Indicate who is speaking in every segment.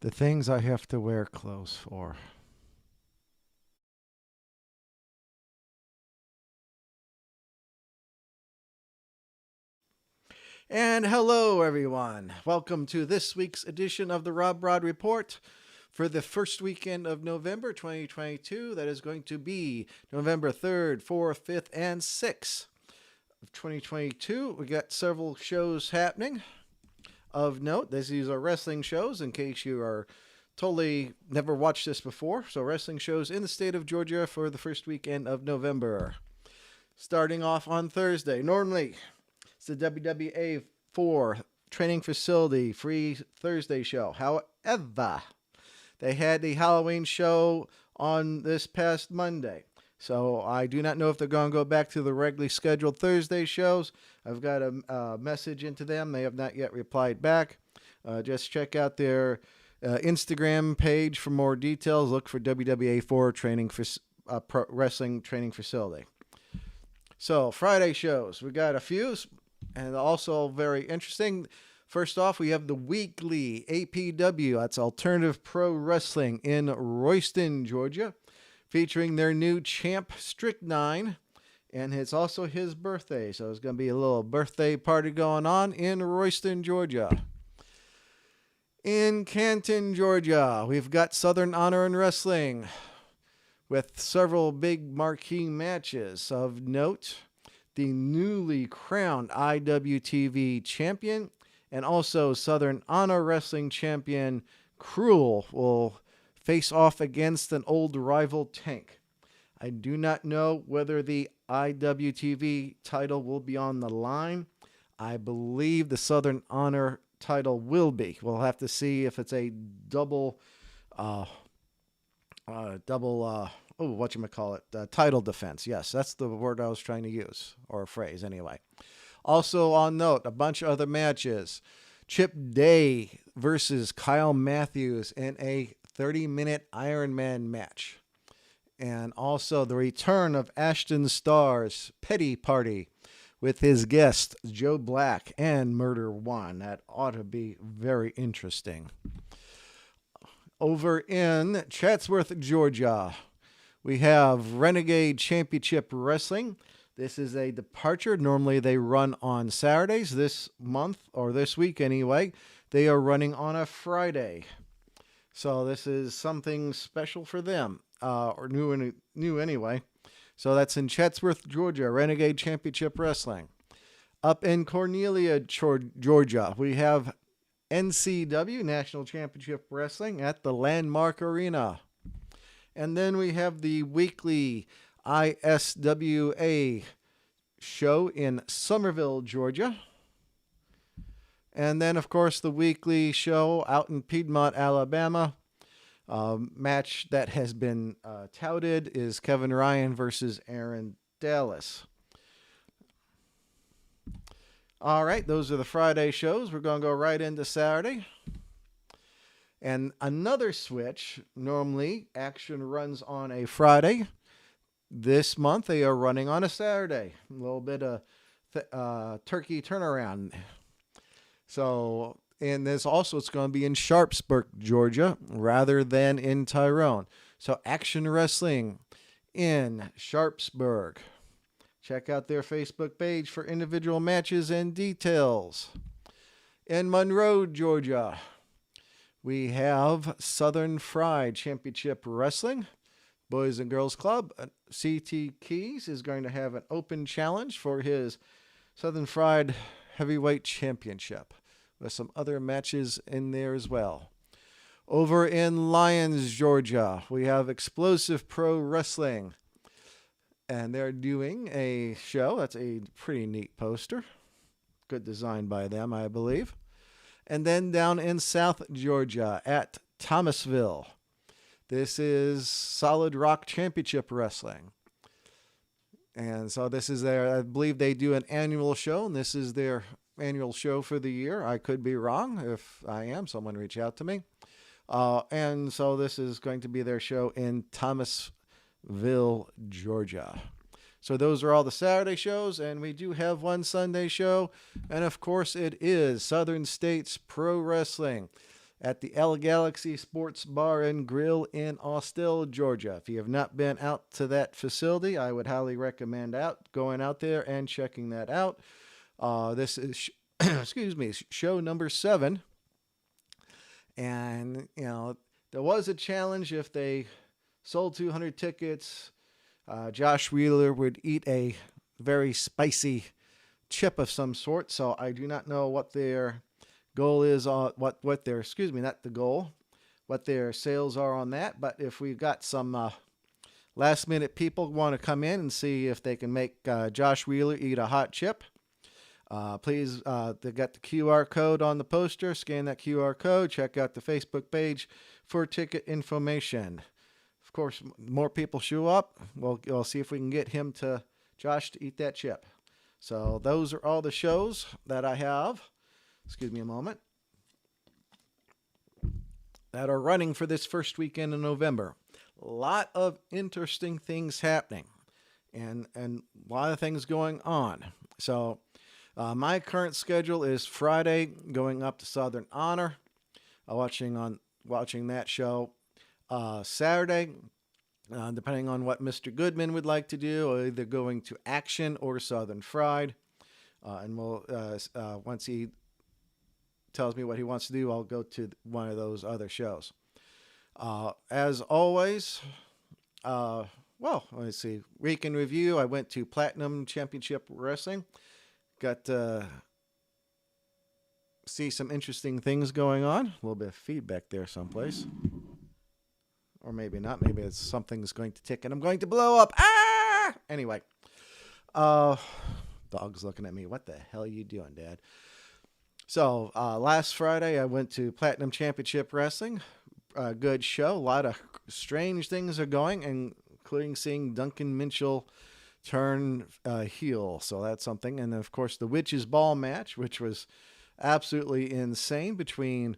Speaker 1: The things I have to wear clothes for. And hello, everyone. Welcome to this week's edition of the RobBrod Report for the first weekend of November 2022. That is going to be November 3rd, 4th, 5th, and 6th of 2022. We got several shows happening of note. These are wrestling shows in case you are totally never watched this before. So, wrestling shows in the state of Georgia for the first weekend of November. Starting off on Thursday. Normally, it's the WWA 4 training facility free Thursday show. However, they had the Halloween show on this past Monday. So I do not know if they're going to go back to the regularly scheduled Thursday shows. I've got a message into them. They have not yet replied back. Just check out their Instagram page for more details. Look for WWA 4 training for pro wrestling training facility. So Friday shows, we got a few. And also very interesting. First off, we have the weekly APW. That's Alternative Pro Wrestling in Royston, Georgia, featuring their new champ, Strychnine. And it's also his birthday. So it's going to be a little birthday party going on in Royston, Georgia. In Canton, Georgia, we've got Southern Honor in Wrestling with several big marquee matches of note. The newly crowned IWTV champion and also Southern Honor Wrestling champion Cruel will face off against an old rival Tank. I do not know whether the IWTV title will be on the line. I believe the Southern Honor title will be. We'll have to see if it's a double title defense. Yes, that's the word I was trying to use, or a phrase anyway. Also on note, a bunch of other matches. Chip Day versus Kyle Matthews in a 30-minute Iron Man match. And also the return of Ashton Starr's Petty Party with his guest Joe Black and Murder One. That ought to be very interesting. Over in Chatsworth, Georgia, we have Renegade Championship Wrestling. This is a departure. Normally they run on Saturdays. This month, or this week anyway, they are running on a Friday. So this is something special for them, or new anyway. So that's in Chatsworth, Georgia, Renegade Championship Wrestling. Up in Cornelia, Georgia, we have NCW, National Championship Wrestling, at the Landmark Arena. And then we have the weekly ISWA show in Somerville, Georgia. And then, of course, the weekly show out in Piedmont, Alabama. Match that has been touted is Kevin Ryan versus Aaron Dallas. All right, those are the Friday shows. We're going to go right into Saturday. And another switch, normally action runs on a Friday. This month they are running on a Saturday. A little bit of turkey turnaround. So, and this also, it's going to be in Sharpsburg, Georgia, rather than in Tyrone. So Action Wrestling in Sharpsburg. Check out their Facebook page for individual matches and details. In Monroe, Georgia, we have Southern Fried Championship Wrestling, Boys and Girls Club. CT Keys is going to have an open challenge for his Southern Fried Heavyweight Championship, with some other matches in there as well. Over in Lyons, Georgia, we have Explosive Pro Wrestling, and they're doing a show. That's a pretty neat poster. Good design by them, I believe. And then down in South Georgia at Thomasville, this is Solid Rock Championship Wrestling. And so this is I believe they do an annual show, and this is their annual show for the year. I could be wrong. If I am, someone reach out to me. And so this is going to be their show in Thomasville, Georgia. So those are all the Saturday shows, and we do have one Sunday show. And of course, it is Southern States Pro Wrestling. at the L Galaxy Sports Bar and Grill in Austell, Georgia. If you have not been out to that facility, I would highly recommend going out there and checking that out. This is, excuse me, show number 7. And, there was a challenge if they sold 200 tickets. Josh Wheeler would eat a very spicy chip of some sort. So I do not know what their goal is on what their, not the goal, what their sales are on that. But if we've got some last minute people want to come in and see if they can make Josh Wheeler eat a hot chip, please, they got the QR code on the poster. Scan that QR code. Check out the Facebook page for ticket information. Of course, more people show up. We'll see if we can get Josh to eat that chip. So those are all the shows that I have. Excuse me a moment. That are running for this first weekend in November. A lot of interesting things happening, and a lot of things going on. So my current schedule is Friday going up to Southern Honor, watching that show. Saturday, depending on what Mr. Goodman would like to do, either going to Action or Southern Fried. And we'll once he tells me what he wants to do, I'll go to one of those other shows. As always, let's see. Week in review, I went to Platinum Championship Wrestling. Got to see some interesting things going on. A little bit of feedback there someplace. Or maybe not. Maybe it's something's going to tick and I'm going to blow up. Ah! Anyway. Dog's looking at me. What the hell are you doing, Dad? So, last Friday, I went to Platinum Championship Wrestling. Good show. A lot of strange things are going, including seeing Duncan Minchell turn heel. So that's something. And, of course, the Witch's Ball match, which was absolutely insane between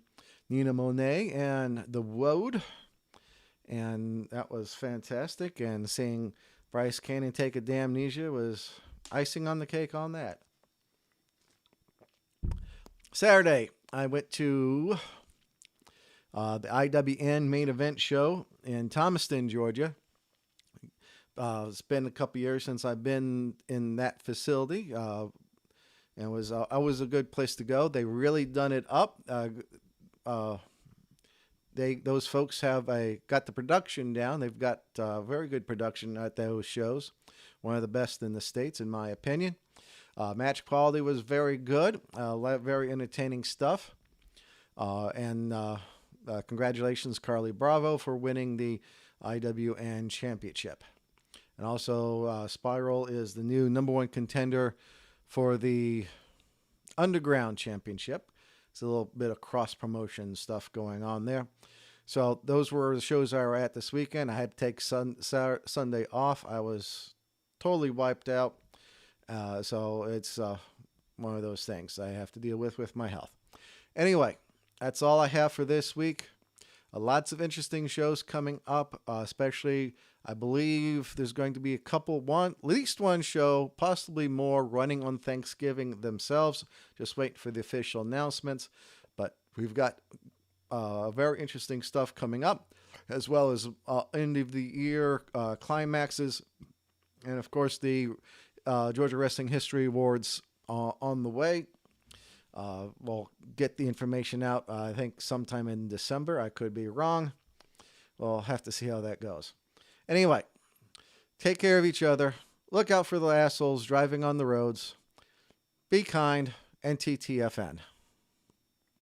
Speaker 1: Nina Monet and the Woad. And that was fantastic. And seeing Bryce Cannon take a damnesia was icing on the cake on that. Saturday, I went to the IWN main event show in Thomaston, Georgia. It's been a couple years since I've been in that facility. And it was always a good place to go. They really done it up. Those folks have got the production down. They've got very good production at those shows. One of the best in the States, in my opinion. Match quality was very good. Very entertaining stuff. And congratulations, Carly Bravo, for winning the IWN Championship. And also, Spiral is the new #1 contender for the Underground Championship. It's a little bit of cross-promotion stuff going on there. So those were the shows I were at this weekend. I had to take Sunday off. I was totally wiped out. So it's one of those things I have to deal with my health. Anyway, that's all I have for this week. Lots of interesting shows coming up, especially I believe there's going to be at least one show, possibly more, running on Thanksgiving themselves. Just wait for the official announcements. But we've got very interesting stuff coming up, as well as end of the year climaxes. And of course, the Georgia Wrestling History Awards on the way. We'll get the information out, I think, sometime in December. I could be wrong. We'll have to see how that goes. Anyway, take care of each other. Look out for the assholes driving on the roads. Be kind. NTTFN.